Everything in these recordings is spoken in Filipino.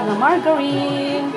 natin ng margarine.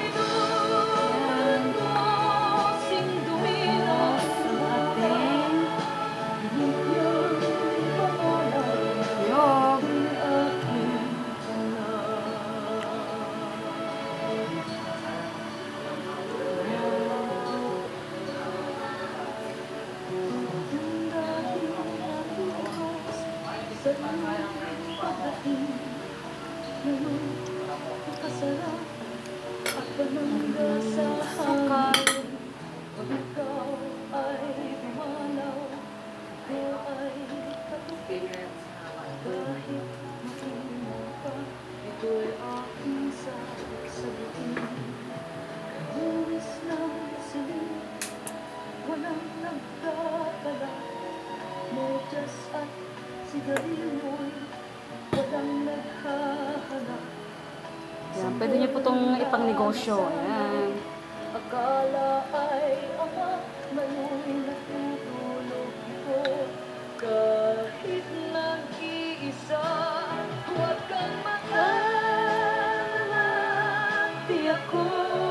Yan, pwede niyo po itong ipang-negosyo. Ayan. Akala ay ama, mano'y natutulog ko. Kahit nag-iisa, huwag kang mag-alala, di ako